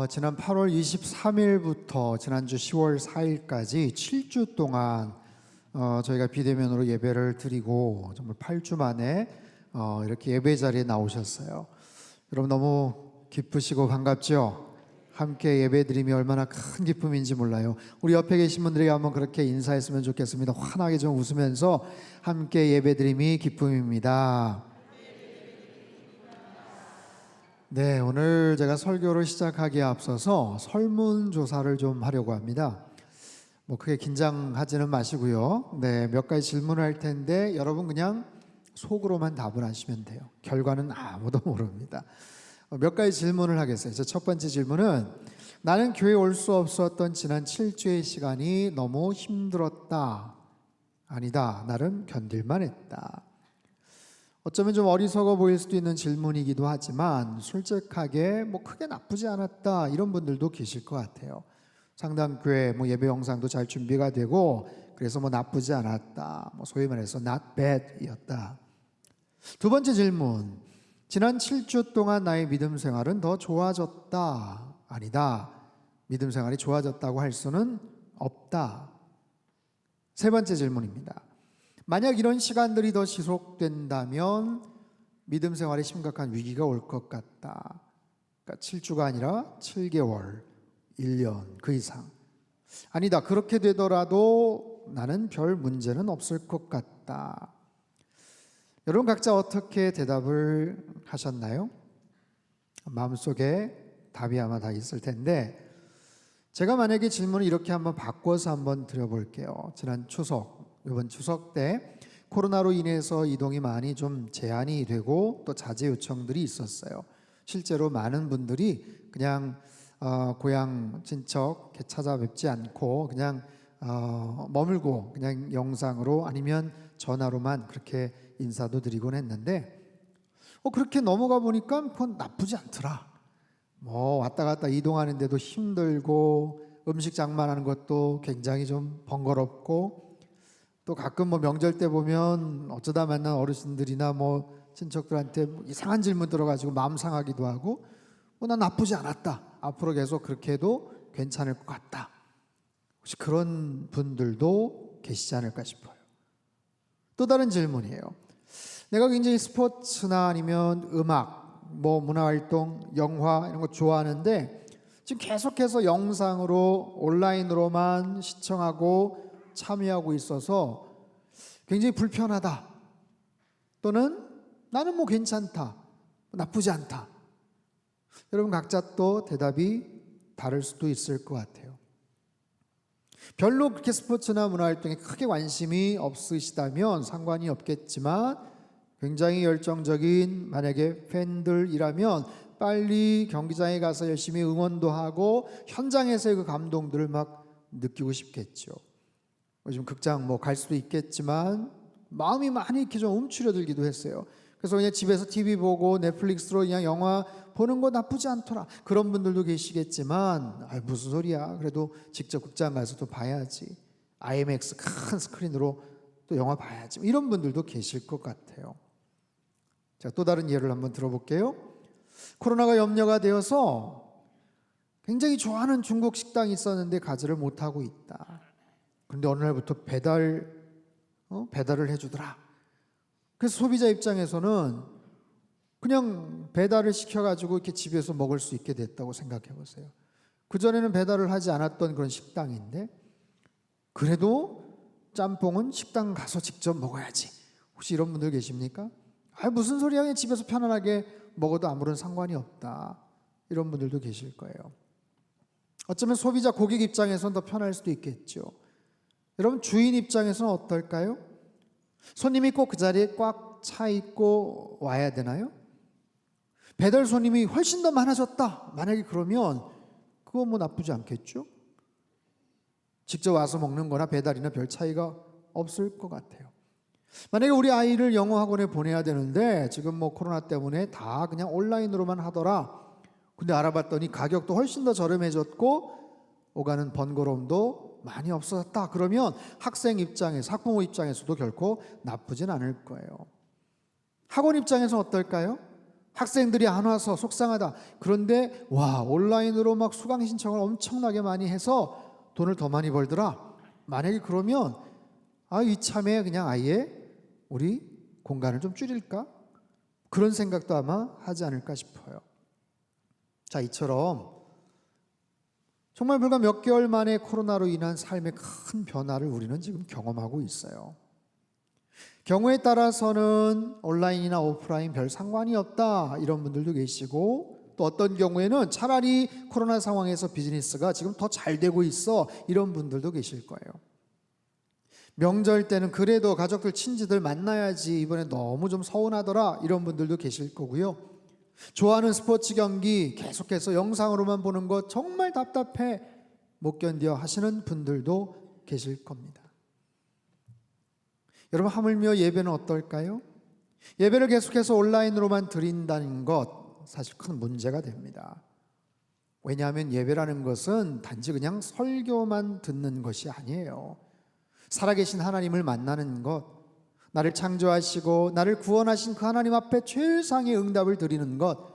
지난 8월 23일부터 지난주 10월 4일까지 7주 동안 저희가 비대면으로 예배를 드리고 정말 8주 만에 이렇게 예배 자리에 나오셨어요. 여러분 너무 기쁘시고 반갑죠? 함께 예배 드림이 얼마나 큰 기쁨인지 몰라요. 우리 옆에 계신 분들에게 한번 그렇게 인사했으면 좋겠습니다. 환하게 좀 웃으면서 함께 예배 드림이 기쁨입니다. 네, 오늘 제가 설교를 시작하기에 앞서서 설문조사를 좀 하려고 합니다. 크게 긴장하지는 마시고요. 네, 몇 가지 질문을 할 텐데 여러분 그냥 속으로만 답을 하시면 돼요. 결과는 아무도 모릅니다. 몇 가지 질문을 하겠어요. 첫 번째 질문은 나는 교회에 올 수 없었던 지난 7주의 시간이 너무 힘들었다. 아니다. 나름 견딜만 했다. 어쩌면 좀 어리석어 보일 수도 있는 질문이기도 하지만 솔직하게 크게 나쁘지 않았다 이런 분들도 계실 것 같아요. 상당교회 예배 영상도 잘 준비가 되고 그래서 나쁘지 않았다, 소위 말해서 not bad 이었다. 두 번째 질문, 지난 7주 동안 나의 믿음 생활은 더 좋아졌다. 아니다. 믿음 생활이 좋아졌다고 할 수는 없다. 세 번째 질문입니다. 만약 이런 시간들이 더 지속된다면 믿음 생활에 심각한 위기가 올 것 같다. 그러니까 7주가 아니라 7개월, 1년 그 이상. 아니다. 그렇게 되더라도 나는 별 문제는 없을 것 같다. 여러분 각자 어떻게 대답을 하셨나요? 마음속에 답이 아마 다 있을 텐데 제가 만약에 질문을 이렇게 한번 바꿔서 한번 드려볼게요. 지난 추석, 이번 추석 때 코로나로 인해서 이동이 많이 좀 제한이 되고 또 자제 요청들이 있었어요. 실제로 많은 분들이 그냥 고향 친척 찾아뵙지 않고 그냥 머물고 그냥 영상으로 아니면 전화로만 그렇게 인사도 드리곤 했는데 그렇게 넘어가 보니까 그건 나쁘지 않더라. 왔다 갔다 이동하는데도 힘들고 음식 장만하는 것도 굉장히 좀 번거롭고 또 가끔 명절 때 보면 어쩌다 만난 어르신들이나 친척들한테 이상한 질문 들어가지고 마음 상하기도 하고 난 나쁘지 않았다. 앞으로 계속 그렇게 해도 괜찮을 것 같다. 혹시 그런 분들도 계시지 않을까 싶어요. 또 다른 질문이에요. 내가 굉장히 스포츠나 아니면 음악, 문화활동, 영화 이런 거 좋아하는데 지금 계속해서 영상으로 온라인으로만 시청하고 참여하고 있어서 굉장히 불편하다. 또는 나는 괜찮다. 나쁘지 않다. 여러분 각자 또 대답이 다를 수도 있을 것 같아요. 별로 그렇게 스포츠나 문화활동에 크게 관심이 없으시다면 상관이 없겠지만 굉장히 열정적인 만약에 팬들이라면 빨리 경기장에 가서 열심히 응원도 하고 현장에서의 그 감동들을 느끼고 싶겠죠. 요즘 극장 갈 수도 있겠지만 마음이 많이 이렇게 좀 움츠려들기도 했어요. 그래서 그냥 집에서 TV 보고 넷플릭스로 그냥 영화 보는 거 나쁘지 않더라. 그런 분들도 계시겠지만 무슨 소리야. 그래도 직접 극장 가서 또 봐야지. IMAX 큰 스크린으로 또 영화 봐야지. 이런 분들도 계실 것 같아요. 자, 또 다른 예를 한번 들어볼게요. 코로나가 염려가 되어서 굉장히 좋아하는 중국 식당이 있었는데 가지를 못하고 있다. 그런데 어느 날부터 배달을 해주더라. 그래서 소비자 입장에서는 그냥 배달을 시켜가지고 이렇게 집에서 먹을 수 있게 됐다고 생각해 보세요. 그전에는 배달을 하지 않았던 그런 식당인데 그래도 짬뽕은 식당 가서 직접 먹어야지. 혹시 이런 분들 계십니까? 무슨 소리야, 그냥 집에서 편안하게 먹어도 아무런 상관이 없다. 이런 분들도 계실 거예요. 어쩌면 소비자 고객 입장에서는 더 편할 수도 있겠죠. 여러분 주인 입장에서는 어떨까요? 손님이 꼭 그 자리에 꽉 차 있고 와야 되나요? 배달 손님이 훨씬 더 많아졌다. 만약에 그러면 그거 나쁘지 않겠죠? 직접 와서 먹는 거나 배달이나 별 차이가 없을 것 같아요. 만약에 우리 아이를 영어 학원에 보내야 되는데 지금 코로나 때문에 다 그냥 온라인으로만 하더라. 근데 알아봤더니 가격도 훨씬 더 저렴해졌고 오가는 번거로움도 많이 없어졌다. 그러면 학생 입장에서, 학부모 입장에서도 결코 나쁘진 않을 거예요. 학원 입장에서 어떨까요? 학생들이 안 와서 속상하다. 그런데 와, 온라인으로 막 수강 신청을 엄청나게 많이 해서 돈을 더 많이 벌더라. 만약에 그러면 이참에 그냥 아예 우리 공간을 좀 줄일까? 그런 생각도 아마 하지 않을까 싶어요. 자, 이처럼 정말 불과 몇 개월 만에 코로나로 인한 삶의 큰 변화를 우리는 지금 경험하고 있어요. 경우에 따라서는 온라인이나 오프라인 별 상관이 없다 이런 분들도 계시고, 또 어떤 경우에는 차라리 코로나 상황에서 비즈니스가 지금 더 잘 되고 있어 이런 분들도 계실 거예요. 명절 때는 그래도 가족들 친지들 만나야지 이번에 너무 좀 서운하더라 이런 분들도 계실 거고요. 좋아하는 스포츠 경기 계속해서 영상으로만 보는 거 정말 답답해 못 견뎌 하시는 분들도 계실 겁니다. 여러분, 하물며 예배는 어떨까요? 예배를 계속해서 온라인으로만 드린다는 것 사실 큰 문제가 됩니다. 왜냐하면 예배라는 것은 단지 그냥 설교만 듣는 것이 아니에요. 살아계신 하나님을 만나는 것, 나를 창조하시고 나를 구원하신 그 하나님 앞에 최상의 응답을 드리는 것,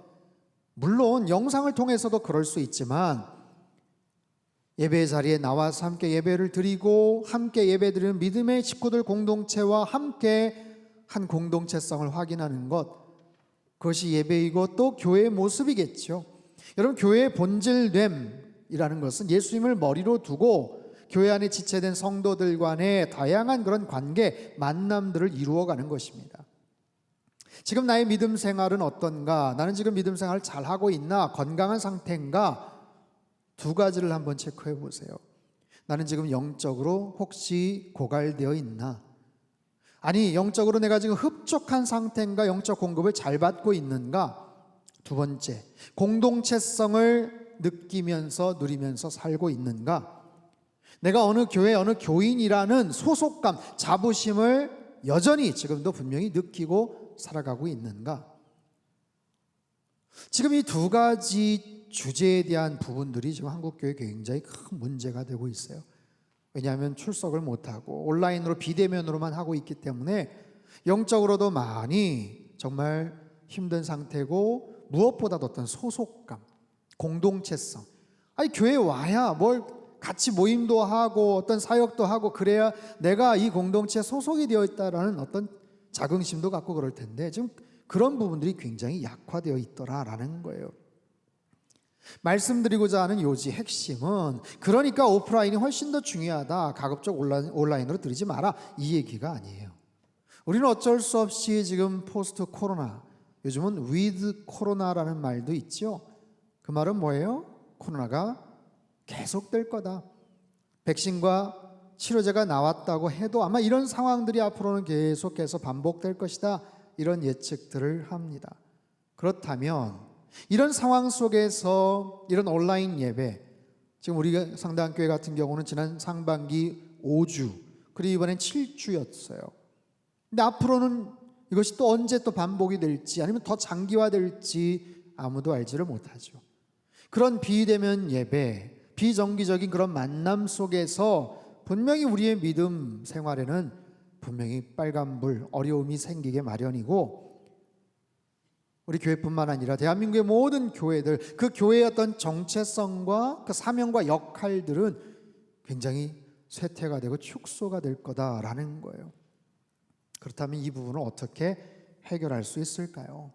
물론 영상을 통해서도 그럴 수 있지만 예배 자리에 나와서 함께 예배를 드리고 함께 예배드리는 믿음의 식구들 공동체와 함께 한 공동체성을 확인하는 것, 그것이 예배이고 또 교회의 모습이겠죠. 여러분, 교회의 본질됨이라는 것은 예수님을 머리로 두고 교회 안에 지체된 성도들 간의 다양한 그런 관계, 만남들을 이루어가는 것입니다. 지금 나의 믿음 생활은 어떤가? 나는 지금 믿음 생활을 잘하고 있나? 건강한 상태인가? 두 가지를 한번 체크해 보세요. 나는 지금 영적으로 혹시 고갈되어 있나? 아니, 영적으로 내가 지금 흡족한 상태인가? 영적 공급을 잘 받고 있는가? 두 번째, 공동체성을 느끼면서 누리면서 살고 있는가? 내가 어느 교회, 어느 교인이라는 소속감, 자부심을 여전히 지금도 분명히 느끼고 살아가고 있는가? 지금 이 두 가지 주제에 대한 부분들이 지금 한국교회에 굉장히 큰 문제가 되고 있어요. 왜냐하면 출석을 못하고 온라인으로 비대면으로만 하고 있기 때문에 영적으로도 많이 정말 힘든 상태고, 무엇보다도 어떤 소속감, 공동체성, 교회에 와야 뭘 같이 모임도 하고 어떤 사역도 하고 그래야 내가 이 공동체에 소속이 되어 있다라는 어떤 자긍심도 갖고 그럴 텐데, 지금 그런 부분들이 굉장히 약화되어 있더라라는 거예요. 말씀드리고자 하는 요지 핵심은, 그러니까 오프라인이 훨씬 더 중요하다, 가급적 온라인으로 드리지 마라, 이 얘기가 아니에요. 우리는 어쩔 수 없이 지금 포스트 코로나, 요즘은 위드 코로나라는 말도 있죠. 그 말은 뭐예요? 코로나가 계속될 거다. 백신과 치료제가 나왔다고 해도 아마 이런 상황들이 앞으로는 계속해서 반복될 것이다, 이런 예측들을 합니다. 그렇다면 이런 상황 속에서 이런 온라인 예배, 지금 우리 상당교회 같은 경우는 지난 상반기 5주 그리고 이번엔 7주였어요. 근데 앞으로는 이것이 또 언제 또 반복이 될지 아니면 더 장기화될지 아무도 알지를 못하죠. 그런 비대면 예배, 비정기적인 그런 만남 속에서 분명히 우리의 믿음 생활에는 분명히 빨간불, 어려움이 생기게 마련이고, 우리 교회뿐만 아니라 대한민국의 모든 교회들, 그 교회의 어떤 정체성과 그 사명과 역할들은 굉장히 쇠퇴가 되고 축소가 될 거다라는 거예요. 그렇다면 이 부분을 어떻게 해결할 수 있을까요?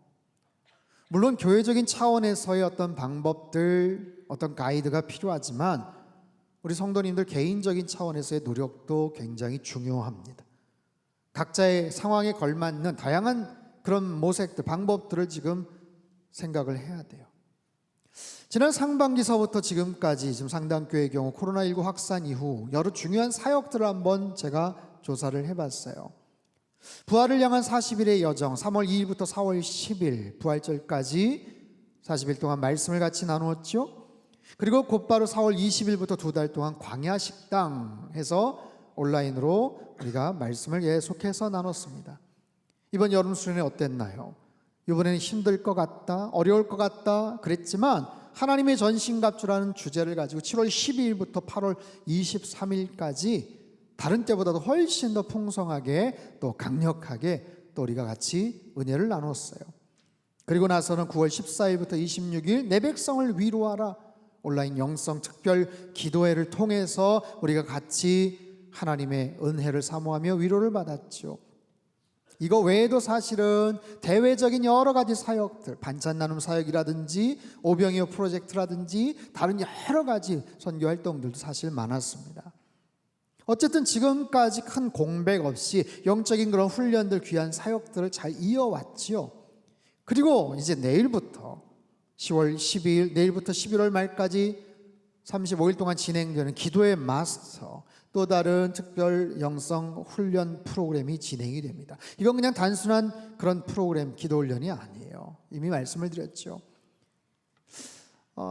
물론 교회적인 차원에서의 어떤 방법들, 어떤 가이드가 필요하지만 우리 성도님들 개인적인 차원에서의 노력도 굉장히 중요합니다. 각자의 상황에 걸맞는 다양한 그런 모색들, 방법들을 지금 생각을 해야 돼요. 지난 상반기서부터 지금까지 지금 상당교회의 경우 코로나19 확산 이후 여러 중요한 사역들을 한번 제가 조사를 해봤어요. 부활을 향한 40일의 여정, 3월 2일부터 4월 10일 부활절까지 40일 동안 말씀을 같이 나누었죠. 그리고 곧바로 4월 20일부터 2달 동안 광야 식당 해서 온라인으로 우리가 말씀을 계속해서 나눴습니다. 이번 여름 수련회 어땠나요? 이번에는 힘들 것 같다, 어려울 것 같다 그랬지만 하나님의 전신갑주라는 주제를 가지고 7월 12일부터 8월 23일까지 다른 때보다도 훨씬 더 풍성하게 또 강력하게 또 우리가 같이 은혜를 나눴어요. 그리고 나서는 9월 14일부터 26일 내 백성을 위로하라 온라인 영성 특별 기도회를 통해서 우리가 같이 하나님의 은혜를 사모하며 위로를 받았죠. 이거 외에도 사실은 대외적인 여러 가지 사역들, 반찬 나눔 사역이라든지 오병이어 프로젝트라든지 다른 여러 가지 선교 활동들도 사실 많았습니다. 어쨌든 지금까지 큰 공백 없이 영적인 그런 훈련들, 귀한 사역들을 잘 이어왔지요. 그리고 이제 내일부터 10월 12일, 내일부터 11월 말까지 35일 동안 진행되는 기도의 마스터, 또 다른 특별 영성 훈련 프로그램이 진행이 됩니다. 이건 그냥 단순한 그런 프로그램 기도 훈련이 아니에요. 이미 말씀을 드렸죠.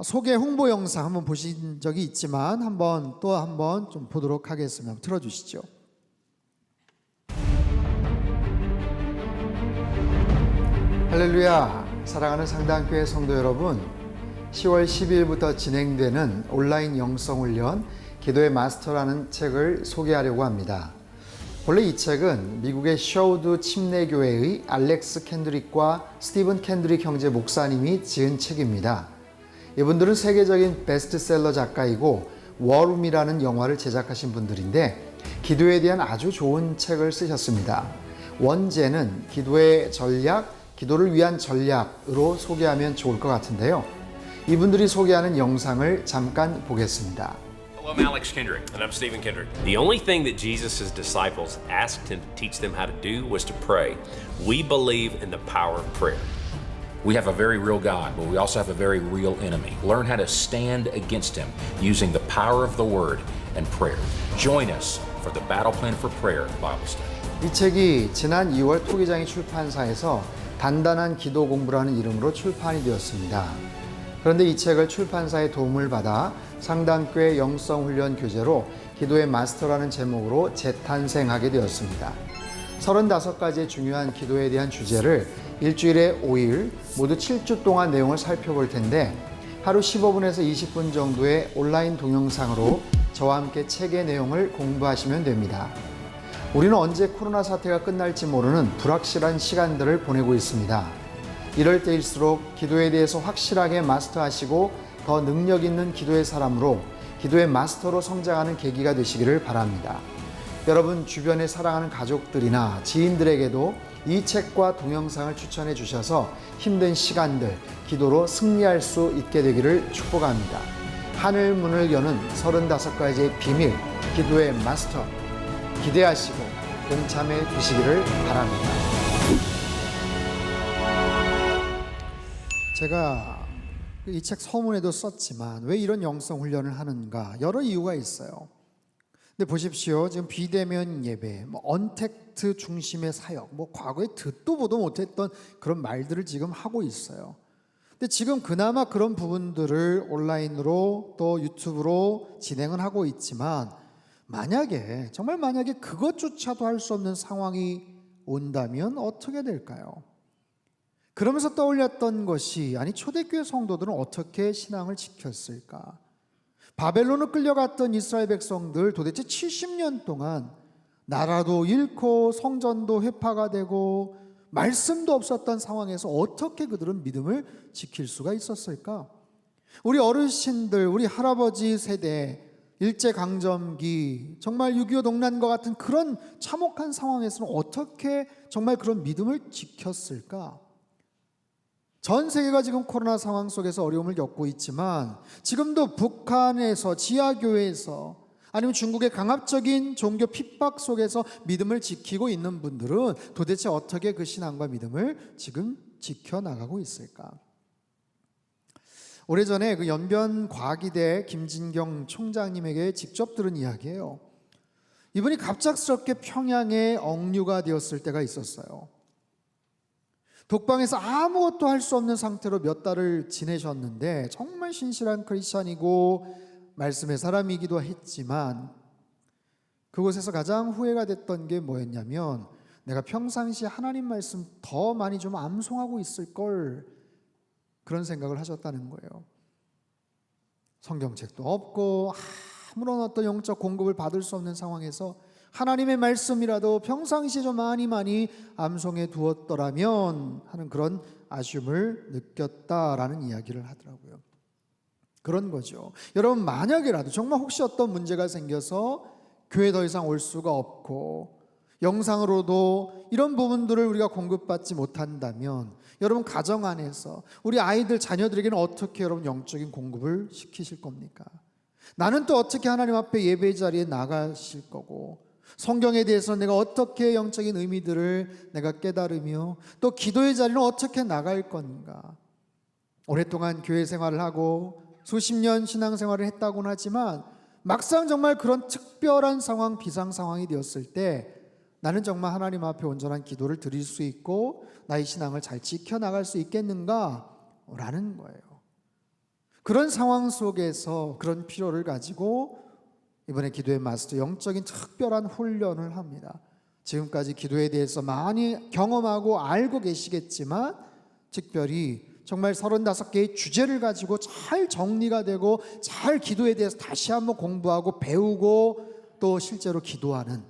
소개 홍보 영상 한번 보신 적이 있지만 한번 좀 보도록 하겠습니다. 한번 틀어주시죠. 할렐루야, 사랑하는 상당교회 성도 여러분, 10월 12일부터 진행되는 온라인 영성훈련 기도의 마스터라는 책을 소개하려고 합니다. 원래 이 책은 미국의 셔우드 침례교회의 알렉스 캔드릭과 스티븐 캔드릭 형제 목사님이 지은 책입니다. 이분들은 세계적인 베스트셀러 작가이고 워룸이라는 영화를 제작하신 분들인데 기도에 대한 아주 좋은 책을 쓰셨습니다. 원제는 기도의 전략, 기도를 위한 전략으로 소개하면 좋을 것 같은데요. 이분들이 소개하는 영상을 잠깐 보겠습니다. Hello, I'm Alex Kendrick. And I'm Stephen Kendrick. The only thing that Jesus' disciples asked him to teach them how to do was to pray. We believe in the power of prayer. We have a very real God, but we also have a very real enemy. Learn how to stand against him using the power of the word and prayer. Join us for the Battle Plan for Prayer Bible Study. 이 책이 지난 2월 토기장이 출판사에서 단단한 기도 공부라는 이름으로 출판이 되었습니다. 그런데 이 책을 출판사의 도움을 받아 상당교회 영성훈련 교재로 기도의 마스터라는 제목으로 재탄생하게 되었습니다. 35가지의 중요한 기도에 대한 주제를 일주일에 5일 모두 7주 동안 내용을 살펴볼 텐데 하루 15분에서 20분 정도의 온라인 동영상으로 저와 함께 책의 내용을 공부하시면 됩니다. 우리는 언제 코로나 사태가 끝날지 모르는 불확실한 시간들을 보내고 있습니다. 이럴 때일수록 기도에 대해서 확실하게 마스터하시고 더 능력 있는 기도의 사람으로 기도의 마스터로 성장하는 계기가 되시기를 바랍니다. 여러분 주변에 사랑하는 가족들이나 지인들에게도 이 책과 동영상을 추천해 주셔서 힘든 시간들 기도로 승리할 수 있게 되기를 축복합니다. 하늘 문을 여는 35가지의 비밀 기도의 마스터 기대하시고 동참해 주시기를 바랍니다. 제가 이 책 서문에도 썼지만 왜 이런 영성 훈련을 하는가 여러 이유가 있어요. 근데 보십시오. 지금 비대면 예배, 언택트 중심의 사역, 과거에 듣도 보도 못했던 그런 말들을 지금 하고 있어요. 근데 지금 그나마 그런 부분들을 온라인으로 또 유튜브로 진행은 하고 있지만 정말 만약에 그것조차도 할 수 없는 상황이 온다면 어떻게 될까요? 그러면서 떠올렸던 것이 초대교회 성도들은 어떻게 신앙을 지켰을까? 바벨론을 끌려갔던 이스라엘 백성들 도대체 70년 동안 나라도 잃고 성전도 회파가 되고 말씀도 없었던 상황에서 어떻게 그들은 믿음을 지킬 수가 있었을까? 우리 어르신들, 우리 할아버지 세대 일제강점기 정말 6.25 동란과 같은 그런 참혹한 상황에서는 어떻게 정말 그런 믿음을 지켰을까? 전 세계가 지금 코로나 상황 속에서 어려움을 겪고 있지만 지금도 북한에서 지하교회에서 아니면 중국의 강압적인 종교 핍박 속에서 믿음을 지키고 있는 분들은 도대체 어떻게 그 신앙과 믿음을 지금 지켜나가고 있을까? 오래전에 그 연변과기대 김진경 총장님에게 직접 들은 이야기예요. 이분이 갑작스럽게 평양에 억류가 되었을 때가 있었어요. 독방에서 아무것도 할 수 없는 상태로 몇 달을 지내셨는데 정말 신실한 크리스찬이고 말씀의 사람이기도 했지만 그곳에서 가장 후회가 됐던 게 뭐였냐면 내가 평상시에 하나님 말씀 더 많이 좀 암송하고 있을 걸 그런 생각을 하셨다는 거예요. 성경책도 없고 아무런 어떤 영적 공급을 받을 수 없는 상황에서 하나님의 말씀이라도 평상시에 좀 많이 암송해 두었더라면 하는 그런 아쉬움을 느꼈다라는 이야기를 하더라고요. 그런 거죠. 여러분, 만약이라도 정말 혹시 어떤 문제가 생겨서 교회 더 이상 올 수가 없고 영상으로도 이런 부분들을 우리가 공급받지 못한다면 여러분, 가정 안에서 우리 아이들 자녀들에게는 어떻게 여러분 영적인 공급을 시키실 겁니까? 나는 또 어떻게 하나님 앞에 예배 자리에 나가실 거고, 성경에 대해서 내가 어떻게 영적인 의미들을 내가 깨달으며 또 기도의 자리는 어떻게 나갈 건가? 오랫동안 교회 생활을 하고 수십 년 신앙생활을 했다고는 하지만 막상 정말 그런 특별한 상황, 비상 상황이 되었을 때 나는 정말 하나님 앞에 온전한 기도를 드릴 수 있고 나의 신앙을 잘 지켜나갈 수 있겠는가? 라는 거예요. 그런 상황 속에서 그런 필요를 가지고 이번에 기도의 마스터 영적인 특별한 훈련을 합니다. 지금까지 기도에 대해서 많이 경험하고 알고 계시겠지만 특별히 정말 35개의 주제를 가지고 잘 정리가 되고 잘 기도에 대해서 다시 한번 공부하고 배우고 또 실제로 기도하는,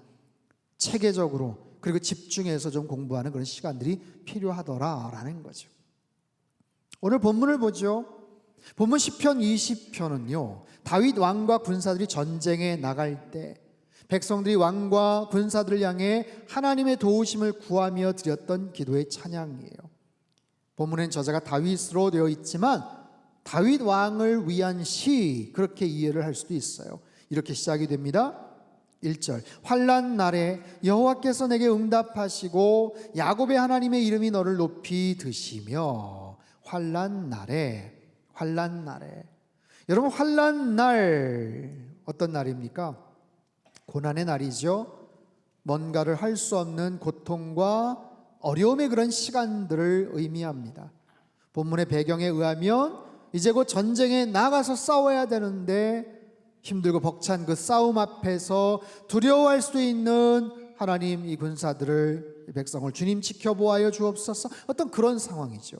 체계적으로 그리고 집중해서 좀 공부하는 그런 시간들이 필요하더라라는 거죠. 오늘 본문을 보죠. 본문 시편 20편은요, 다윗 왕과 군사들이 전쟁에 나갈 때 백성들이 왕과 군사들을 향해 하나님의 도우심을 구하며 드렸던 기도의 찬양이에요. 본문엔 저자가 다윗으로 되어 있지만 다윗 왕을 위한 시, 그렇게 이해를 할 수도 있어요. 이렇게 시작이 됩니다. 1절, 환난 날에 여호와께서 내게 응답하시고 야곱의 하나님의 이름이 너를 높이 드시며. 환난 날에, 환난 날에. 여러분, 환난 날 어떤 날입니까? 고난의 날이죠. 뭔가를 할 수 없는 고통과 어려움의 그런 시간들을 의미합니다. 본문의 배경에 의하면 이제 곧 전쟁에 나가서 싸워야 되는데 힘들고 벅찬 그 싸움 앞에서 두려워할 수도 있는 하나님, 이 군사들을, 이 백성을 주님 지켜보아여 주옵소서, 어떤 그런 상황이죠.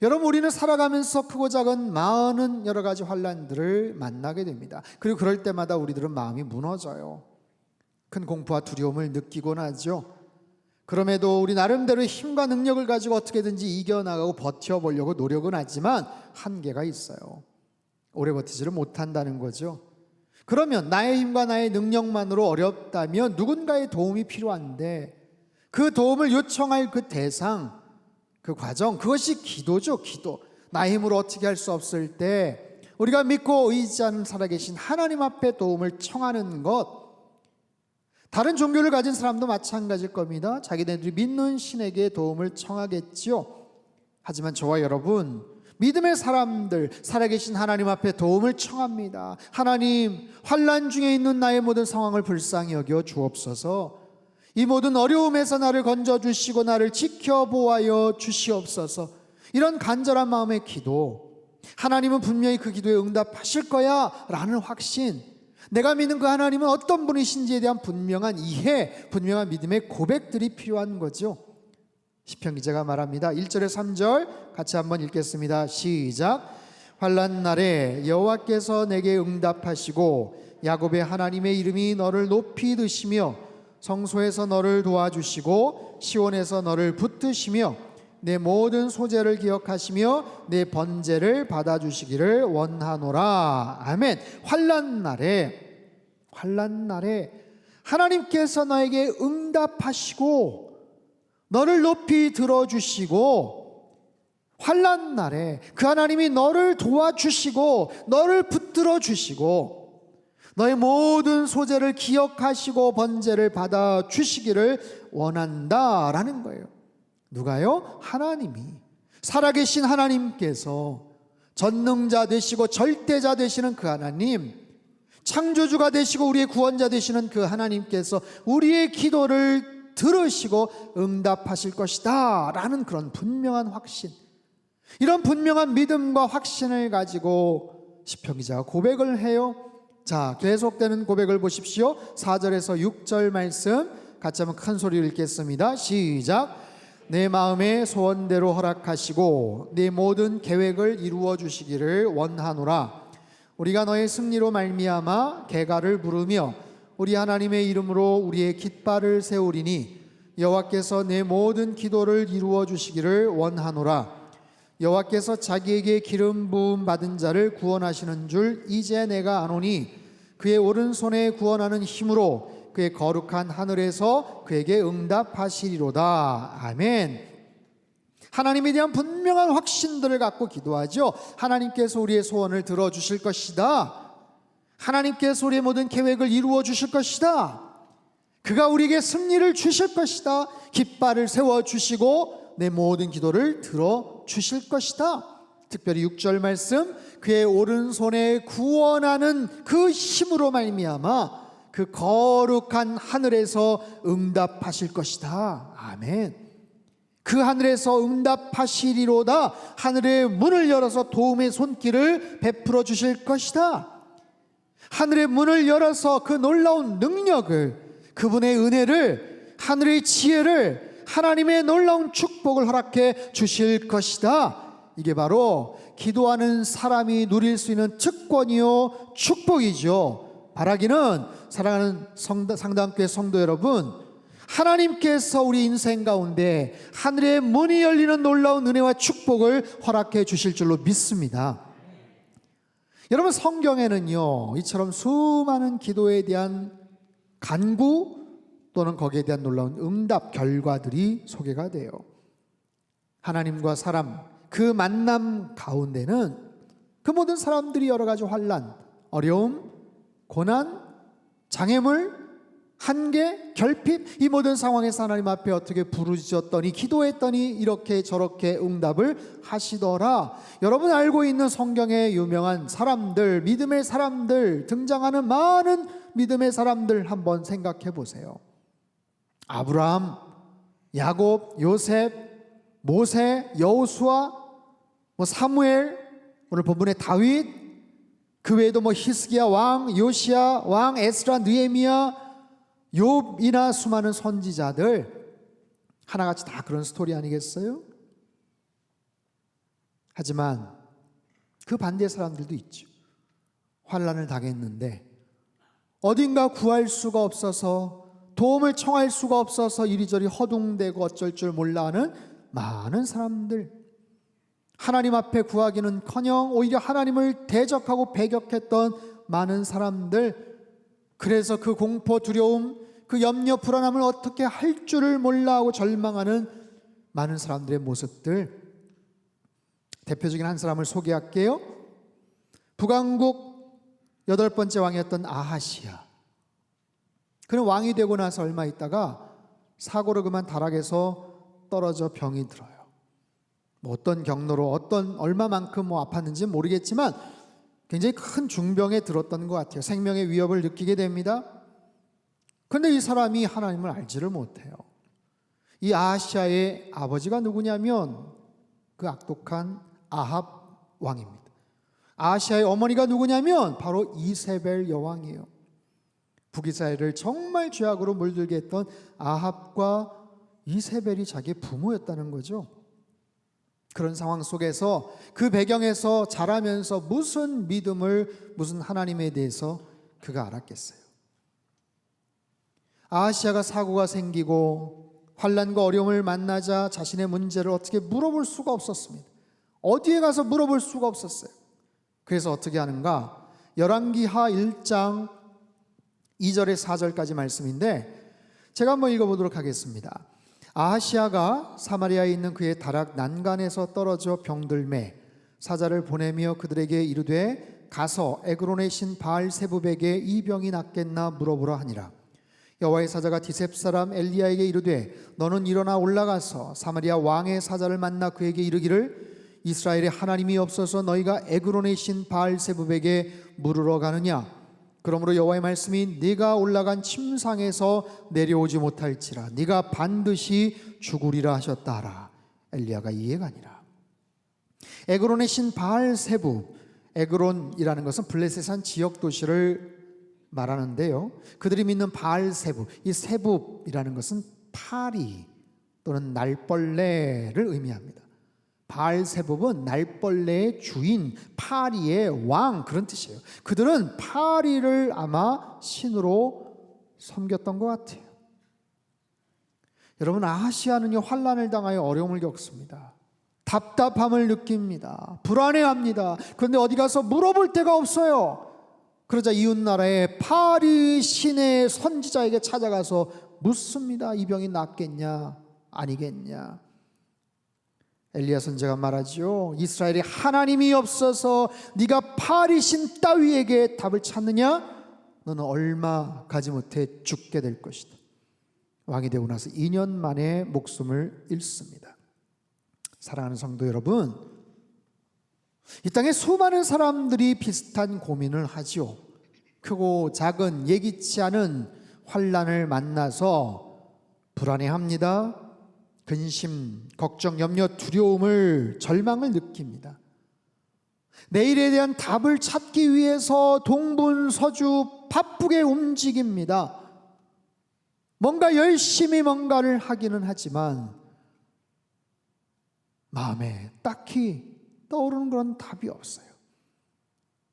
여러분, 우리는 살아가면서 크고 작은 많은 여러 가지 환난들을 만나게 됩니다. 그리고 그럴 때마다 우리들은 마음이 무너져요. 큰 공포와 두려움을 느끼곤 하죠. 그럼에도 우리 나름대로의 힘과 능력을 가지고 어떻게든지 이겨나가고 버텨보려고 노력은 하지만 한계가 있어요. 오래 버티지를 못한다는 거죠. 그러면 나의 힘과 나의 능력만으로 어렵다면 누군가의 도움이 필요한데 그 도움을 요청할 그 대상, 그 과정, 그것이 기도죠. 기도. 나의 힘으로 어떻게 할 수 없을 때 우리가 믿고 의지하는 살아계신 하나님 앞에 도움을 청하는 것. 다른 종교를 가진 사람도 마찬가지일 겁니다. 자기네들이 믿는 신에게 도움을 청하겠지요. 하지만 저와 여러분, 믿음의 사람들, 살아계신 하나님 앞에 도움을 청합니다. 하나님, 환난 중에 있는 나의 모든 상황을 불쌍히 여겨 주옵소서. 이 모든 어려움에서 나를 건져주시고 나를 지켜보아여 주시옵소서. 이런 간절한 마음의 기도, 하나님은 분명히 그 기도에 응답하실 거야 라는 확신, 내가 믿는 그 하나님은 어떤 분이신지에 대한 분명한 이해, 분명한 믿음의 고백들이 필요한 거죠. 시편 기자가 말합니다. 1절에서 3절 같이 한번 읽겠습니다. 시작. 환난 날에 여호와께서 내게 응답하시고 야곱의 하나님의 이름이 너를 높이 드시며 성소에서 너를 도와주시고 시온에서 너를 붙드시며 내 모든 소재를 기억하시며 내 번제를 받아주시기를 원하노라. 아멘. 환난 날에 하나님께서 너에게 응답하시고 너를 높이 들어주시고, 환난 날에 그 하나님이 너를 도와주시고 너를 붙들어 주시고 너의 모든 소재를 기억하시고 번제를 받아 주시기를 원한다라는 거예요. 누가요? 하나님이, 살아계신 하나님께서, 전능자 되시고 절대자 되시는 그 하나님, 창조주가 되시고 우리의 구원자 되시는 그 하나님께서 우리의 기도를 들으시고 응답하실 것이다 라는 그런 분명한 확신, 이런 분명한 믿음과 확신을 가지고 시편 기자가 고백을 해요. 자, 계속되는 고백을 보십시오. 4절에서 6절 말씀 같이 한번 큰 소리로 읽겠습니다. 시작. 내 마음의 소원대로 허락하시고 내 모든 계획을 이루어 주시기를 원하노라. 우리가 너의 승리로 말미암아 개가를 부르며 우리 하나님의 이름으로 우리의 깃발을 세우리니 여호와께서 내 모든 기도를 이루어 주시기를 원하노라. 여호와께서 자기에게 기름 부음 받은 자를 구원하시는 줄 이제 내가 아노니 그의 오른손에 구원하는 힘으로 그의 거룩한 하늘에서 그에게 응답하시리로다. 아멘. 하나님에 대한 분명한 확신들을 갖고 기도하죠. 하나님께서 우리의 소원을 들어주실 것이다. 하나님께서 우리의 모든 계획을 이루어 주실 것이다. 그가 우리에게 승리를 주실 것이다. 깃발을 세워주시고 내 모든 기도를 들어주실 것이다. 특별히 6절 말씀, 그의 오른손에 구원하는 그 힘으로 말미암아 그 거룩한 하늘에서 응답하실 것이다. 아멘. 그 하늘에서 응답하시리로다. 하늘의 문을 열어서 도움의 손길을 베풀어 주실 것이다. 하늘의 문을 열어서 그 놀라운 능력을, 그분의 은혜를, 하늘의 지혜를, 하나님의 놀라운 축복을 허락해 주실 것이다. 이게 바로 기도하는 사람이 누릴 수 있는 특권이요 축복이죠. 바라기는 사랑하는 상담교회 성도 여러분, 하나님께서 우리 인생 가운데 하늘의 문이 열리는 놀라운 은혜와 축복을 허락해 주실 줄로 믿습니다. 여러분, 성경에는요 이처럼 수많은 기도에 대한 간구 또는 거기에 대한 놀라운 응답 결과들이 소개가 돼요. 하나님과 사람 그 만남 가운데는 그 모든 사람들이 여러 가지 환난, 어려움, 고난, 장애물, 한계, 결핍, 이 모든 상황에서 하나님 앞에 어떻게 부르짖었더니 기도했더니 이렇게 저렇게 응답을 하시더라. 여러분 알고 있는 성경의 유명한 사람들, 믿음의 사람들, 등장하는 많은 믿음의 사람들 한번 생각해 보세요. 아브라함, 야곱, 요셉, 모세, 여호수아, 사무엘, 오늘 본문의 다윗, 그 외에도 히스기야 왕, 요시야 왕, 에스라, 느헤미야, 욥이나 수많은 선지자들 하나같이 다 그런 스토리 아니겠어요? 하지만 그 반대의 사람들도 있죠. 환난을 당했는데 어딘가 구할 수가 없어서, 도움을 청할 수가 없어서 이리저리 허둥대고 어쩔 줄 몰라 하는 많은 사람들, 하나님 앞에 구하기는커녕 오히려 하나님을 대적하고 배격했던 많은 사람들, 그래서 그 공포, 두려움, 그 염려, 불안함을 어떻게 할 줄을 몰라 하고 절망하는 많은 사람들의 모습들, 대표적인 한 사람을 소개할게요. 북왕국 8번째 왕이었던 아하시야. 그는 왕이 되고 나서 얼마 있다가 사고로 그만 타락해서 떨어져 병이 들어요. 어떤 경로로 얼마만큼 아팠는지 모르겠지만 굉장히 큰 중병에 들었던 것 같아요. 생명의 위협을 느끼게 됩니다. 그런데 이 사람이 하나님을 알지를 못해요. 이 아하시야의 아버지가 누구냐면 그 악독한 아합 왕입니다. 아하시야의 어머니가 누구냐면 바로 이세벨 여왕이에요. 북이스라엘을 정말 죄악으로 물들게 했던 아합과 이세벨이 자기의 부모였다는 거죠. 그런 상황 속에서, 그 배경에서 자라면서 무슨 믿음을, 무슨 하나님에 대해서 그가 알았겠어요. 아하시야가 사고가 생기고 환난과 어려움을 만나자 자신의 문제를 어떻게 물어볼 수가 없었습니다. 어디에 가서 물어볼 수가 없었어요. 그래서 어떻게 하는가? 열왕기하 1장 2절에 4절까지 말씀인데 제가 한번 읽어보도록 하겠습니다. 아하시야가 사마리아에 있는 그의 다락 난간에서 떨어져 병들매 사자를 보내며 그들에게 이르되 가서 에그론의 신 바알세붑에게 이 병이 낫겠나 물어보라 하니라. 여호와의 사자가 디셉 사람 엘리야에게 이르되 너는 일어나 올라가서 사마리아 왕의 사자를 만나 그에게 이르기를 이스라엘의 하나님이 없어서 너희가 에그론의 신 바알세붑에게 물으러 가느냐. 그러므로 여호와의 말씀이 네가 올라간 침상에서 내려오지 못할지라 네가 반드시 죽으리라 하셨다 하라. 엘리야가 이에 가니라. 에그론의 신 바알세붑, 에그론이라는 것은 블레셋 한 지역 도시를 말하는데요, 그들이 믿는 바알세붑, 이 세붑이라는 것은 파리 또는 날벌레를 의미합니다. 바알세붑은 날벌레의 주인, 파리의 왕, 그런 뜻이에요. 그들은 파리를 아마 신으로 섬겼던 것 같아요. 여러분, 아하시아는요 환난을 당하여 어려움을 겪습니다. 답답함을 느낍니다. 불안해합니다. 그런데 어디 가서 물어볼 데가 없어요. 그러자 이웃나라의 파리 시내 선지자에게 찾아가서 묻습니다. 이 병이 낫겠냐 아니겠냐. 엘리야 선지자가 말하죠. 이스라엘에 하나님이 없어서 네가 파리 신 따위에게 답을 찾느냐? 너는 얼마 가지 못해 죽게 될 것이다. 왕이 되고 나서 2년 만에 목숨을 잃습니다. 사랑하는 성도 여러분, 이 땅에 수많은 사람들이 비슷한 고민을 하지요. 크고 작은 예기치 않은 환난을 만나서 불안해합니다. 근심, 걱정, 염려, 두려움을, 절망을 느낍니다. 내일에 대한 답을 찾기 위해서 동분서주 바쁘게 움직입니다. 뭔가 열심히 뭔가를 하기는 하지만 마음에 딱히 떠오르는 그런 답이 없어요.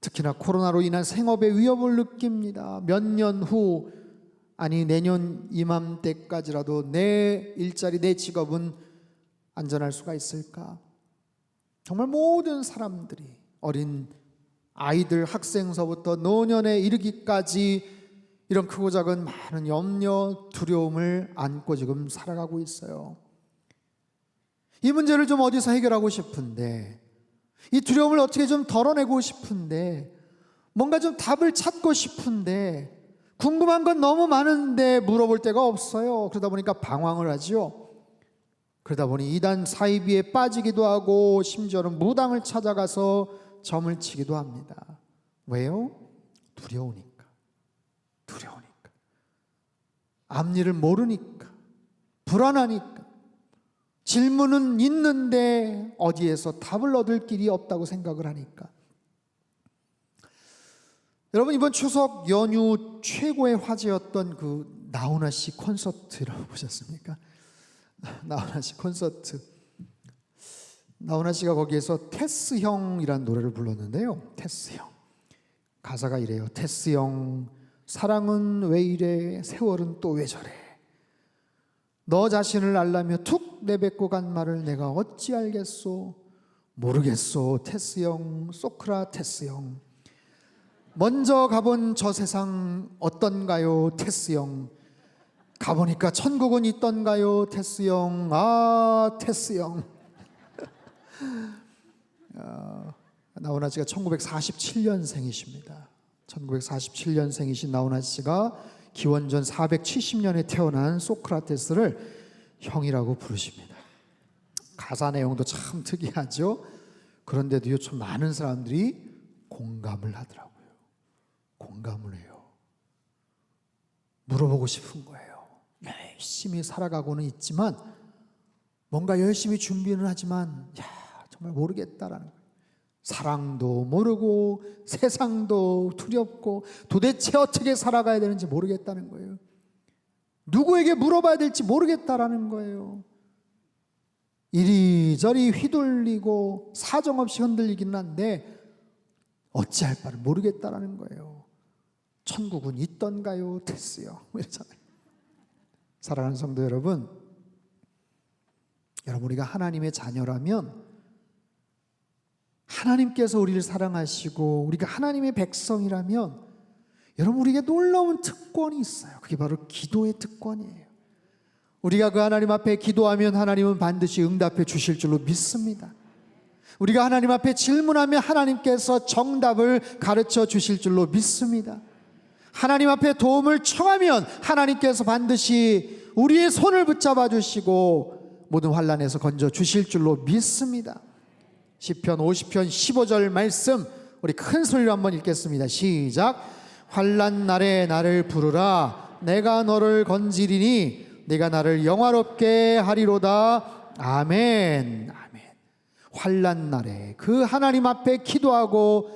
특히나 코로나로 인한 생업의 위협을 느낍니다. 몇 년 후, 아니 내년 이맘때까지라도 내 일자리, 내 직업은 안전할 수가 있을까? 정말 모든 사람들이, 어린 아이들, 학생서부터 노년에 이르기까지 이런 크고 작은 많은 염려, 두려움을 안고 지금 살아가고 있어요. 이 문제를 좀 어디서 해결하고 싶은데, 이 두려움을 어떻게 좀 덜어내고 싶은데, 뭔가 좀 답을 찾고 싶은데, 궁금한 건 너무 많은데 물어볼 데가 없어요. 그러다 보니까 방황을 하죠. 그러다 보니 이단 사이비에 빠지기도 하고 심지어는 무당을 찾아가서 점을 치기도 합니다. 왜요? 두려우니까. 앞일을 모르니까, 불안하니까, 질문은 있는데 어디에서 답을 얻을 길이 없다고 생각을 하니까. 여러분, 이번 추석 연휴 최고의 화제였던 그 나훈아 씨 콘서트라고 보셨습니까? 나훈아 씨 콘서트. 나훈아 씨가 거기에서 테스 형이라는 노래를 불렀는데요. 테스 형. 가사가 이래요. 테스 형, 사랑은 왜 이래, 세월은 또 왜 저래. 너 자신을 알라며 툭 내뱉고 간 말을 내가 어찌 알겠소. 모르겠소 테스 형, 소크라테스 형. 먼저 가본 저 세상 어떤가요 테스 형. 가보니까 천국은 있던가요 테스 형. 아 테스 형. 나훈아 씨가 1947년생이십니다. 1947년생이신 나훈아 씨가 기원전 470년에 태어난 소크라테스를 형이라고 부르십니다. 가사 내용도 참 특이하죠. 그런데도요, 좀 많은 사람들이 공감을 하더라고요. 공감을 해요. 물어보고 싶은 거예요. 열심히 살아가고는 있지만, 뭔가 열심히 준비는 하지만 정말 모르겠다라는 거예요. 사랑도 모르고 세상도 두렵고 도대체 어떻게 살아가야 되는지 모르겠다는 거예요. 누구에게 물어봐야 될지 모르겠다라는 거예요. 이리저리 휘둘리고 사정없이 흔들리기는 한데 어찌할 바를 모르겠다라는 거예요. 천국은 있던가요 테스요, 이러잖아요. 사랑하는 성도 여러분, 우리가 하나님의 자녀라면 하나님께서 우리를 사랑하시고 우리가 하나님의 백성이라면 여러분, 우리에게 놀라운 특권이 있어요. 그게 바로 기도의 특권이에요. 우리가 그 하나님 앞에 기도하면 하나님은 반드시 응답해 주실 줄로 믿습니다. 우리가 하나님 앞에 질문하면 하나님께서 정답을 가르쳐 주실 줄로 믿습니다. 하나님 앞에 도움을 청하면 하나님께서 반드시 우리의 손을 붙잡아 주시고 모든 환난에서 건져 주실 줄로 믿습니다. 시편 50편 15절 말씀 우리 큰 소리로 한번 읽겠습니다. 시작. 환난 날에 나를 부르라. 내가 너를 건지리니 네가 나를 영화롭게 하리로다. 아멘. 아멘. 환난 날에 그 하나님 앞에 기도하고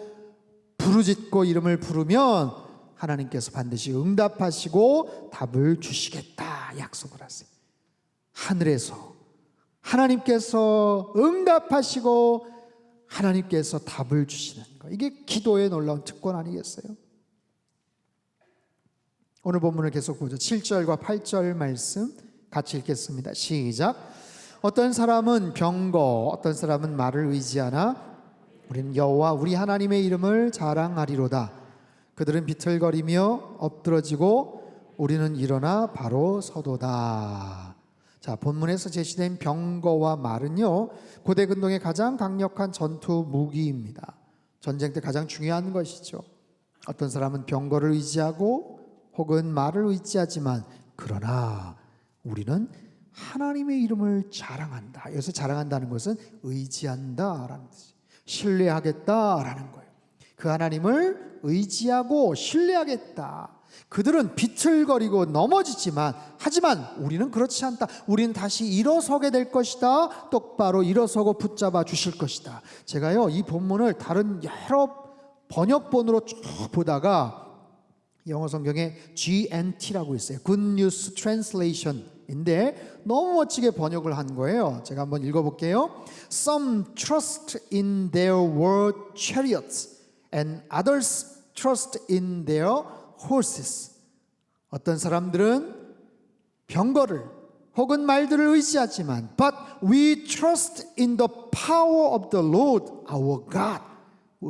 부르짖고 이름을 부르면 하나님께서 반드시 응답하시고 답을 주시겠다 약속을 하세요. 하늘에서 하나님께서 응답하시고 하나님께서 답을 주시는 것, 이게 기도의 놀라운 특권 아니겠어요? 오늘 본문을 계속 보죠. 7절과 8절 말씀 같이 읽겠습니다. 시작. 어떤 사람은 병거, 어떤 사람은 말을 의지하나 우리는 여호와 우리 하나님의 이름을 자랑하리로다. 그들은 비틀거리며 엎드러지고 우리는 일어나 바로 서도다. 자, 본문에서 제시된 병거와 말은요, 고대 근동의 가장 강력한 전투 무기입니다. 전쟁 때 가장 중요한 것이죠. 어떤 사람은 병거를 의지하고 혹은 말을 의지하지만 그러나 우리는 하나님의 이름을 자랑한다. 여기서 자랑한다는 것은 의지한다라는 뜻이에요. 신뢰하겠다라는 거예요. 그 하나님을 의지하고 신뢰하겠다. 그들은 비틀거리고 넘어지지만 하지만 우리는 그렇지 않다. 우리는 다시 일어서게 될 것이다. 똑바로 일어서고 붙잡아 주실 것이다. 제가요, 이 본문을 다른 여러 번역본으로 쭉 보다가 영어 성경에 GNT라고 있어요. Good News Translation인데 너무 멋지게 번역을 한 거예요. 제가 한번 읽어볼게요. Some trust in their war chariots and others trust in their horses. 어떤 사람들은 병거를 혹은 말들을 의지하지만 but we trust in the power of the Lord our God.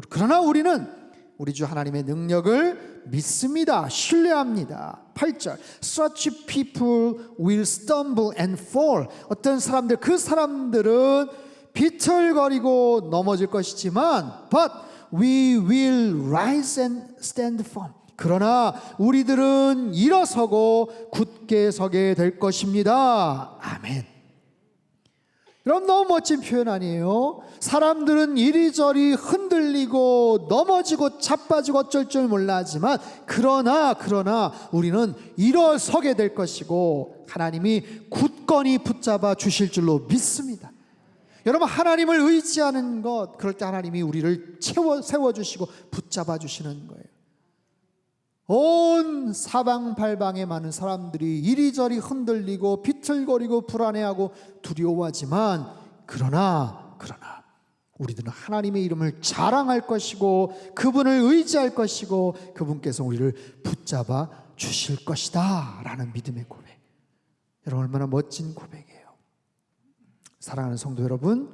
그러나 우리는 우리 주 하나님의 능력을 믿습니다. 신뢰합니다. 8절 Such people will stumble and fall. 어떤 사람들, 그 사람들은 비틀거리고 넘어질 것이지만 but we will rise and stand firm. 그러나 우리들은 일어서고 굳게 서게 될 것입니다. 아멘. 여러분, 너무 멋진 표현 아니에요? 사람들은 이리저리 흔들리고 넘어지고 자빠지고 어쩔 줄 몰라 하지만 그러나 우리는 일어서게 될 것이고 하나님이 굳건히 붙잡아 주실 줄로 믿습니다. 여러분, 하나님을 의지하는 것, 그럴 때 하나님이 우리를 세워주시고 붙잡아 주시는 거예요. 온 사방팔방에 많은 사람들이 이리저리 흔들리고 비틀거리고 불안해하고 두려워하지만 그러나 우리들은 하나님의 이름을 자랑할 것이고 그분을 의지할 것이고 그분께서 우리를 붙잡아 주실 것이다 라는 믿음의 고백. 여러분, 얼마나 멋진 고백이에요. 사랑하는 성도 여러분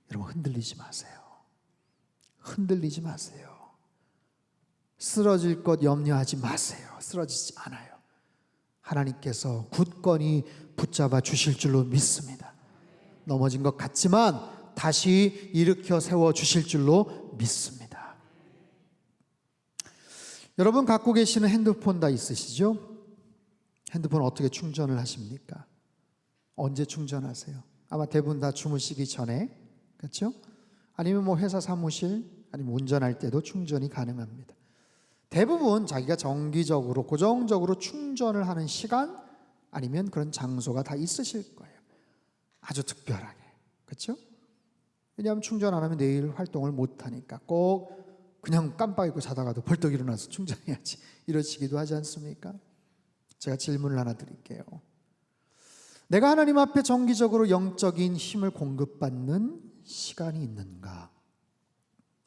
흔들리지 마세요. 흔들리지 마세요. 쓰러질 것 염려하지 마세요. 쓰러지지 않아요. 하나님께서 굳건히 붙잡아 주실 줄로 믿습니다. 넘어진 것 같지만 다시 일으켜 세워 주실 줄로 믿습니다. 여러분 갖고 계시는 핸드폰 다 있으시죠? 핸드폰 어떻게 충전을 하십니까? 언제 충전하세요? 아마 대부분 다 주무시기 전에, 그렇죠? 아니면 뭐 회사 사무실, 아니면 운전할 때도 충전이 가능합니다. 대부분 자기가 정기적으로 고정적으로 충전을 하는 시간 아니면 그런 장소가 다 있으실 거예요. 아주 특별하게, 그렇죠? 왜냐하면 충전 안 하면 내일 활동을 못 하니까 꼭 그냥 깜빡 잊고 자다가도 벌떡 일어나서 충전해야지 이러시기도 하지 않습니까? 제가 질문을 하나 드릴게요. 내가 하나님 앞에 정기적으로 영적인 힘을 공급받는 시간이 있는가?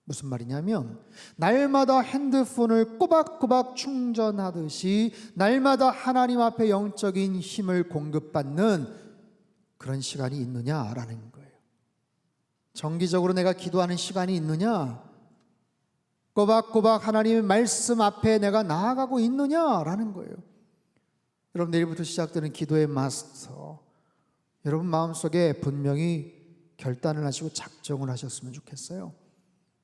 무슨 말이냐면 날마다 핸드폰을 꼬박꼬박 충전하듯이 날마다 하나님 앞에 영적인 힘을 공급받는 그런 시간이 있느냐라는 거예요. 정기적으로 내가 기도하는 시간이 있느냐? 꼬박꼬박 하나님의 말씀 앞에 내가 나아가고 있느냐라는 거예요. 여러분, 내일부터 시작되는 기도의 마스터, 여러분 마음속에 분명히 결단을 하시고 작정을 하셨으면 좋겠어요.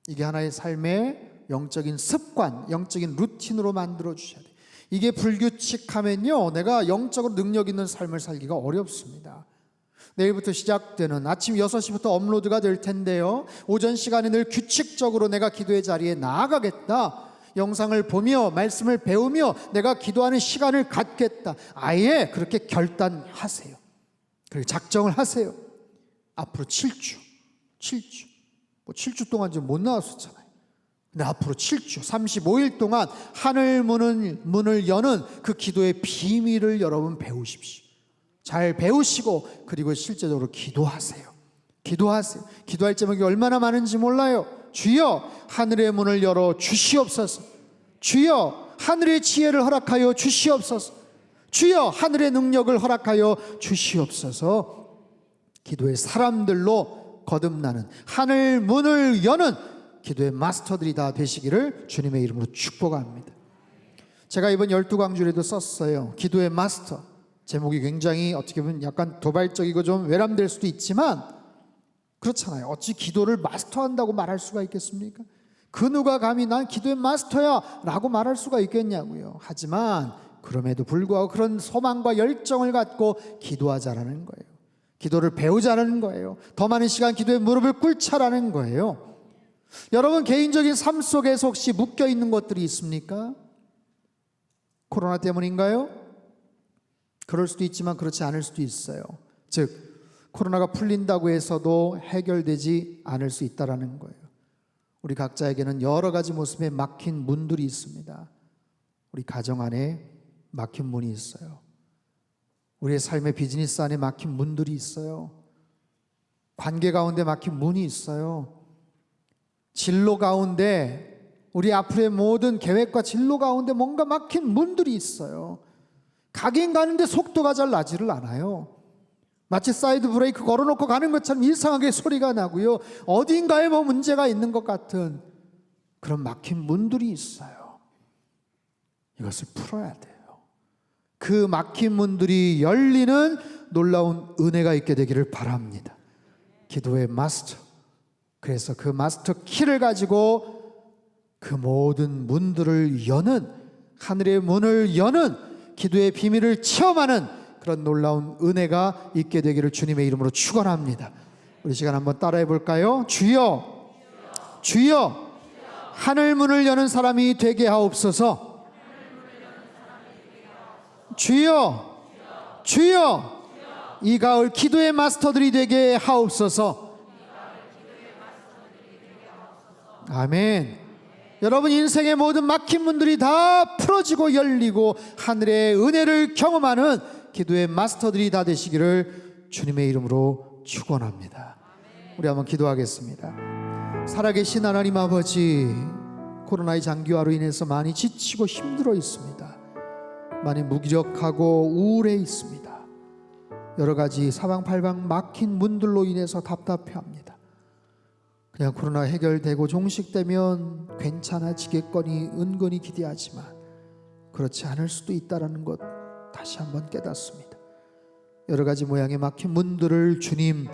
이게 하나의 삶의 영적인 습관, 영적인 루틴으로 만들어 주셔야 돼요. 이게 불규칙하면요, 내가 영적으로 능력 있는 삶을 살기가 어렵습니다. 내일부터 시작되는 아침 6시부터 업로드가 될 텐데요, 오전 시간에 늘 규칙적으로 내가 기도의 자리에 나아가겠다, 영상을 보며 말씀을 배우며 내가 기도하는 시간을 갖겠다, 아예 그렇게 결단하세요. 그리고 작정을 하세요. 앞으로 7주 뭐 7주 동안 지금 못 나왔었잖아요. 근데 앞으로 7주 35일 동안 하늘 문을 여는 그 기도의 비밀을 여러분 배우십시오. 잘 배우시고 그리고 실제적으로 기도하세요. 기도할 제목이 얼마나 많은지 몰라요. 주여 하늘의 문을 열어 주시옵소서. 주여 하늘의 지혜를 허락하여 주시옵소서. 주여 하늘의 능력을 허락하여 주시옵소서. 기도의 사람들로 거듭나는, 하늘 문을 여는 기도의 마스터들이 다 되시기를 주님의 이름으로 축복합니다. 제가 이번 12광주에도 썼어요. 기도의 마스터. 제목이 굉장히 어떻게 보면 약간 도발적이고 좀 외람될 수도 있지만 그렇잖아요. 어찌 기도를 마스터한다고 말할 수가 있겠습니까? 그 누가 감히 난 기도의 마스터야 라고 말할 수가 있겠냐고요. 하지만 그럼에도 불구하고 그런 소망과 열정을 갖고 기도하자라는 거예요. 기도를 배우자라는 거예요. 더 많은 시간 기도에 무릎을 꿇자라는 거예요. 여러분 개인적인 삶 속에서 혹시 묶여있는 것들이 있습니까? 코로나 때문인가요? 그럴 수도 있지만 그렇지 않을 수도 있어요. 즉 코로나가 풀린다고 해서도 해결되지 않을 수 있다는 거예요. 우리 각자에게는 여러 가지 모습의 막힌 문들이 있습니다. 우리 가정 안에 막힌 문이 있어요. 우리의 삶의 비즈니스 안에 막힌 문들이 있어요. 관계 가운데 막힌 문이 있어요. 진로 가운데, 우리 앞으로의 모든 계획과 진로 가운데 뭔가 막힌 문들이 있어요. 가긴 가는데 속도가 잘 나지를 않아요. 마치 사이드 브레이크 걸어놓고 가는 것처럼 이상하게 소리가 나고요. 어딘가에 뭐 문제가 있는 것 같은 그런 막힌 문들이 있어요. 이것을 풀어야 돼요. 그 막힌 문들이 열리는 놀라운 은혜가 있게 되기를 바랍니다. 기도의 마스터. 그래서 그 마스터 키를 가지고 그 모든 문들을 여는, 하늘의 문을 여는 기도의 비밀을 체험하는 그런 놀라운 은혜가 있게 되기를 주님의 이름으로 축원합니다. 우리 시간 한번 따라해 볼까요? 주여, 주여, 하늘 문을 여는 사람이 되게 하옵소서. 주여, 주여, 이 가을 기도의 마스터들이 되게 하옵소서. 아멘. 여러분 인생의 모든 막힌 문들이 다 풀어지고 열리고 하늘의 은혜를 경험하는 기도의 마스터들이 다 되시기를 주님의 이름으로 축원합니다. 우리 한번 기도하겠습니다. 살아계신 하나님 아버지, 코로나의 장기화로 인해서 많이 지치고 힘들어 있습니다. 많이 무기력하고 우울해 있습니다. 여러 가지 사방팔방 막힌 문들로 인해서 답답해합니다. 그냥 코로나 해결되고 종식되면 괜찮아지겠거니 은근히 기대하지만 그렇지 않을 수도 있다는 것 다시 한번 깨닫습니다. 여러 가지 모양의 막힌 문들을 주님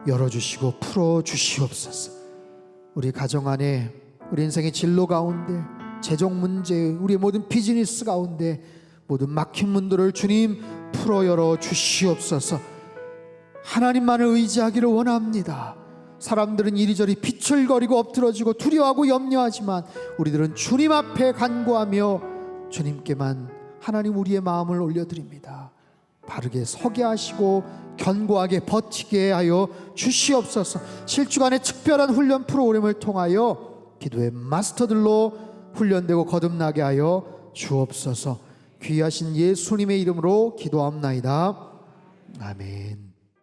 열어주시고 풀어주시옵소서. 우리 가정 안에, 우리 인생의 진로 가운데, 재정 문제, 우리의 모든 비즈니스 가운데 모든 막힌 문들을 주님 풀어 열어 주시옵소서. 하나님만을 의지하기를 원합니다. 사람들은 이리저리 비틀거리고 엎드러지고 두려워하고 염려하지만 우리들은 주님 앞에 간구하며 주님께만 하나님 우리의 마음을 올려드립니다. 바르게 서게 하시고 견고하게 버티게 하여 주시옵소서. 실주간의 특별한 훈련 프로그램을 통하여 기도의 마스터들로 훈련되고 거듭나게 하여 주옵소서. 귀하신 예수님의 이름으로 기도합나이다. 아멘.